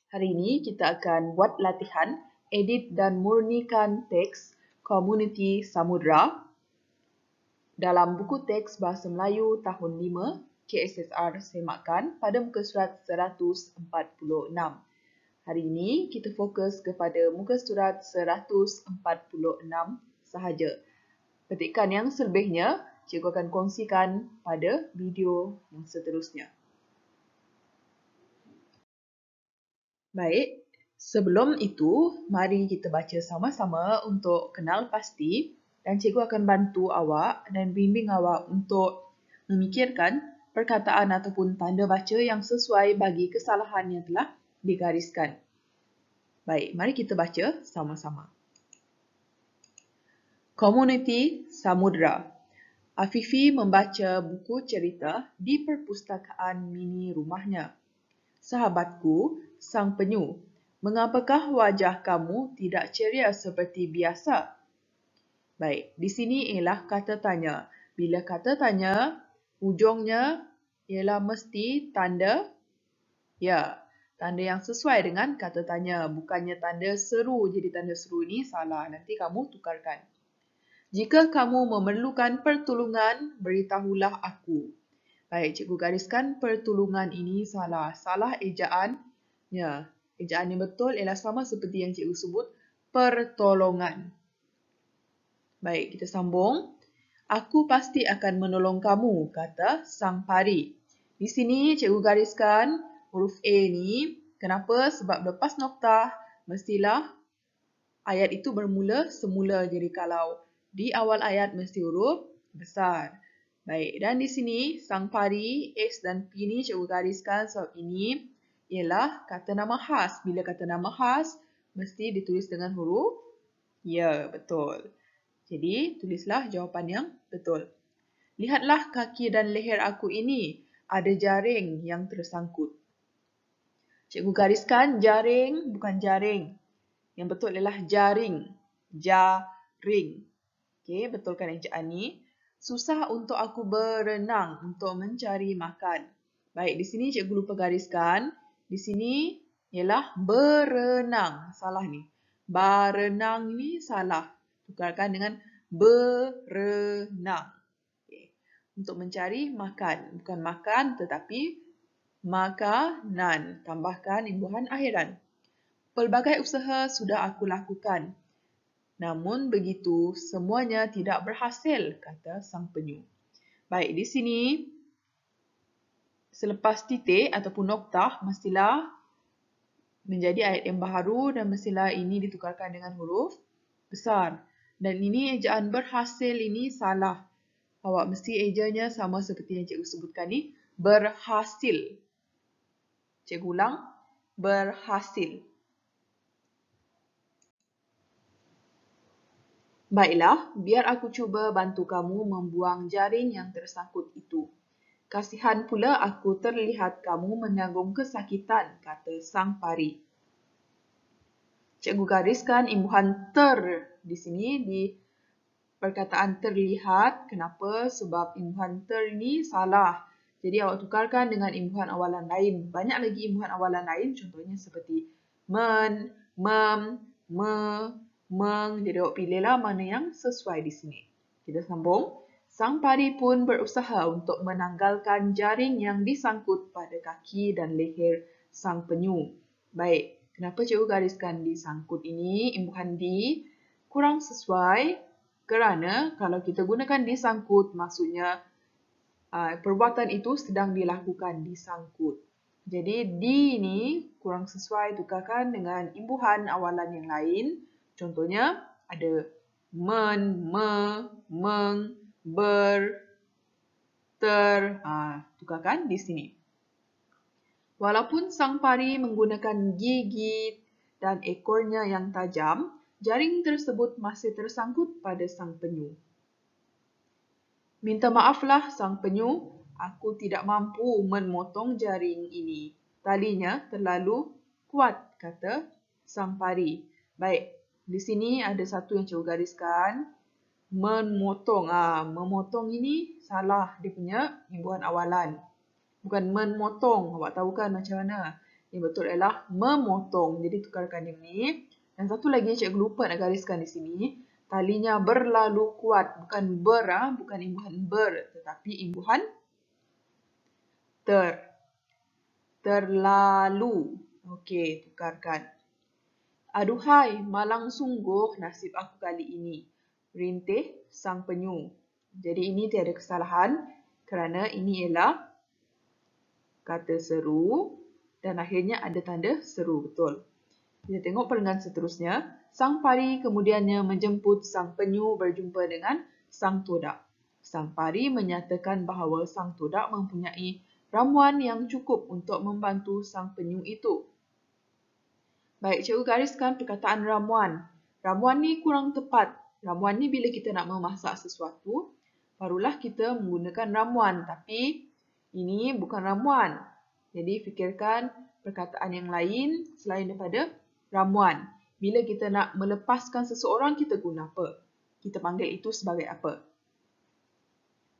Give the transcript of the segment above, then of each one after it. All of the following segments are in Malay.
Hari ini kita akan buat latihan edit dan murnikan teks Komuniti Samudra dalam buku teks Bahasa Melayu tahun 5 KSSR Semakan pada muka surat 146. Hari ini kita fokus kepada muka surat 146 sahaja. Petikan yang selebihnya cikgu akan kongsikan pada video yang seterusnya. Baik, sebelum itu, mari kita baca sama-sama untuk kenal pasti dan cikgu akan bantu awak dan bimbing awak untuk memikirkan perkataan ataupun tanda baca yang sesuai bagi kesalahan yang telah digariskan. Baik, mari kita baca sama-sama. Komuniti Samudra. Afifi membaca buku cerita di perpustakaan mini rumahnya. Sahabatku, sang penyu, mengapakah wajah kamu tidak ceria seperti biasa? Baik, di sini ialah kata tanya. Bila kata tanya, ujungnya ialah mesti tanda ya. Tanda yang sesuai dengan kata tanya. Bukannya tanda seru. Jadi tanda seru ini salah. Nanti kamu tukarkan. Jika kamu memerlukan pertolongan, beritahulah aku. Baik, cikgu gariskan pertolongan ini salah. Salah ejaan. Ya, ejaan yang betul ialah sama seperti yang cikgu sebut, pertolongan. Baik, kita sambung. Aku pasti akan menolong kamu, kata sang pari. Di sini cikgu gariskan huruf A ni. Kenapa? Sebab lepas noktah, mestilah ayat itu bermula semula. Jadi kalau di awal ayat mesti huruf besar. Baik, dan di sini sang pari, X dan P ni cikgu gariskan sebab ini ialah kata nama khas. Bila kata nama khas, mesti ditulis dengan huruf ya, betul. Jadi, tulislah jawapan yang betul. Lihatlah kaki dan leher aku ini, ada jaring yang tersangkut. Cikgu gariskan jaring, bukan jaring. Yang betul adalah jaring. Jaring. Okey, betulkan ejaan ni. Susah untuk aku berenang untuk mencari makan. Baik, di sini cikgu lupa gariskan. Di sini ialah berenang. Salah ni. Barenang ni salah. Tukarkan dengan berenang. Okay. Untuk mencari makan. Bukan makan tetapi makanan. Tambahkan imbuhan akhiran. Pelbagai usaha sudah aku lakukan. Namun begitu, semuanya tidak berhasil, kata sang penyu. Baik, di sini, selepas titik ataupun noktah, mestilah menjadi ayat yang baharu dan mestilah ini ditukarkan dengan huruf besar. Dan ini ejaan berhasil ini salah. Awak mesti ejanya sama seperti yang cikgu sebutkan ni, berhasil. Cikgu ulang, berhasil. Baiklah, biar aku cuba bantu kamu membuang jaring yang tersangkut itu. Kasihan pula aku terlihat kamu menanggung kesakitan, kata sang pari. Cikgu gariskan imbuhan ter di sini di perkataan terlihat. Kenapa? Sebab imbuhan ter ini salah. Jadi awak tukarkan dengan imbuhan awalan lain. Banyak lagi imbuhan awalan lain, contohnya seperti men, mem, me, meng. Jadi awak pilihlah mana yang sesuai di sini. Kita sambung. Sang pari pun berusaha untuk menanggalkan jaring yang disangkut pada kaki dan leher sang penyu. Baik, kenapa cikgu gariskan disangkut ini? Imbuhan di kurang sesuai kerana kalau kita gunakan disangkut, maksudnya perbuatan itu sedang dilakukan disangkut. Jadi di ini kurang sesuai, tukarkan dengan imbuhan awalan yang lain. Contohnya ada men, me, meng, ber, ter. Tukarkan di sini. Walaupun sang pari menggunakan gigi dan ekornya yang tajam, jaring tersebut masih tersangkut pada sang penyu. Minta maaflah sang penyu, aku tidak mampu memotong jaring ini. Talinya terlalu kuat, kata sang pari. Baik, di sini ada satu yang cikgu gariskan. Memotong. Memotong ini salah dia punya imbuhan awalan. Bukan memotong. Awak tahu kan macam mana? Yang betul adalah memotong. Jadi tukarkan yang ni. Dan satu lagi cikgu lupa nak gariskan di sini. Talinya berlalu kuat. Bukan bukan imbuhan ber. Tetapi imbuhan ter. Terlalu. Okey, tukarkan. Aduhai, malang sungguh nasib aku kali ini. Rintih sang penyu. Jadi ini tiada kesalahan kerana ini ialah kata seru dan akhirnya ada tanda seru, betul. Kita tengok perenggan seterusnya. Sang pari kemudiannya menjemput sang penyu berjumpa dengan sang todak. Sang pari menyatakan bahawa sang todak mempunyai ramuan yang cukup untuk membantu sang penyu itu. Baik, cikgu gariskan perkataan ramuan. Ramuan ni kurang tepat. Ramuan ni bila kita nak memasak sesuatu, barulah kita menggunakan ramuan. Tapi ini bukan ramuan. Jadi fikirkan perkataan yang lain selain daripada ramuan. Bila kita nak melepaskan seseorang, kita guna apa? Kita panggil itu sebagai apa?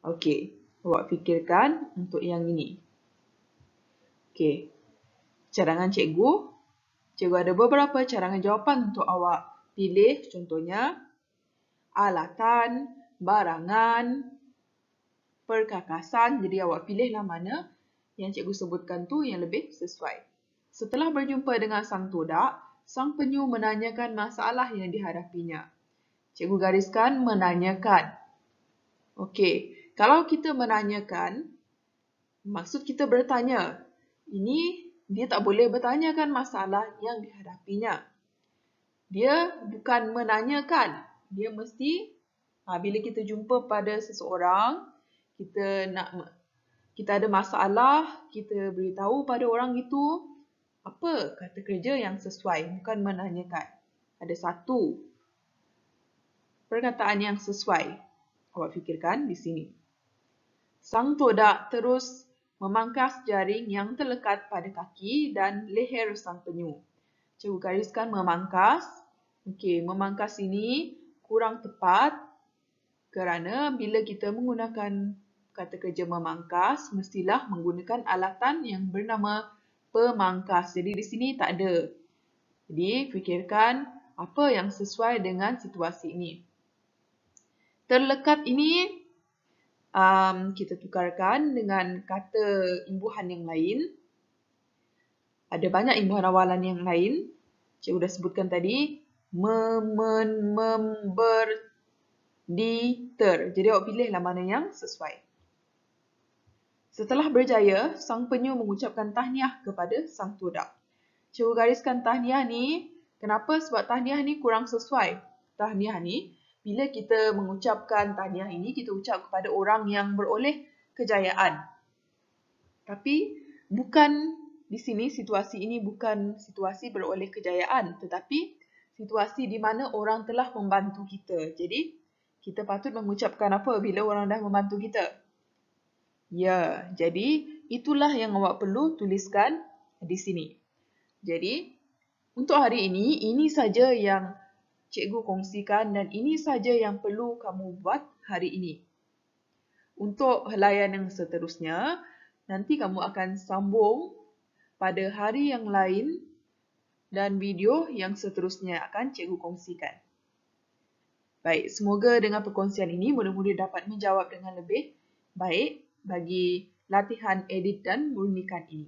Okey, awak fikirkan untuk yang ini. Okey, cadangan cikgu. Cikgu ada beberapa cadangan jawapan untuk awak pilih. Contohnya, alatan, barangan, perkakasan. Jadi awak pilihlah mana yang cikgu sebutkan tu yang lebih sesuai. Setelah berjumpa dengan sang todak, sang penyu menanyakan masalah yang dihadapinya. Cikgu gariskan menanyakan. Okey, kalau kita menanyakan, maksud kita bertanya. Ini dia tak boleh bertanyakan masalah yang dihadapinya. Dia bukan menanyakan. Dia mesti, bila kita jumpa pada seseorang, kita ada masalah, kita beritahu pada orang itu apa kata kerja yang sesuai, bukan menanyakan. Ada satu perkataan yang sesuai. Awak fikirkan di sini. Sang todak terus memangkas jaring yang terlekat pada kaki dan leher sang penyu. Cikgu gariskan memangkas. Okey, memangkas ini kurang tepat kerana bila kita menggunakan kata kerja memangkas, mestilah menggunakan alatan yang bernama pemangkas. Jadi di sini tak ada. Jadi fikirkan apa yang sesuai dengan situasi ini. Terlekat ini kita tukarkan dengan kata imbuhan yang lain. Ada banyak imbuhan awalan yang lain. Cikgu dah sebutkan tadi. Ber, di, ter. Jadi awak pilihlah mana yang sesuai. Setelah berjaya, sang penyu mengucapkan tahniah kepada sang todak. Cikgu gariskan tahniah ni. Kenapa? Sebab tahniah ni kurang sesuai. Tahniah ni, bila kita mengucapkan tahniah ini, kita ucap kepada orang yang beroleh kejayaan. Tapi bukan di sini, situasi ini bukan situasi beroleh kejayaan. Tetapi situasi di mana orang telah membantu kita. Jadi, kita patut mengucapkan apa bila orang dah membantu kita? Ya, jadi itulah yang awak perlu tuliskan di sini. Jadi, untuk hari ini saja yang cikgu kongsikan dan ini saja yang perlu kamu buat hari ini. Untuk helaian yang seterusnya, nanti kamu akan sambung pada hari yang lain dan video yang seterusnya akan cikgu kongsikan. Baik, semoga dengan perkongsian ini mudah-mudahan dapat menjawab dengan lebih baik bagi latihan edit dan murnikan ini.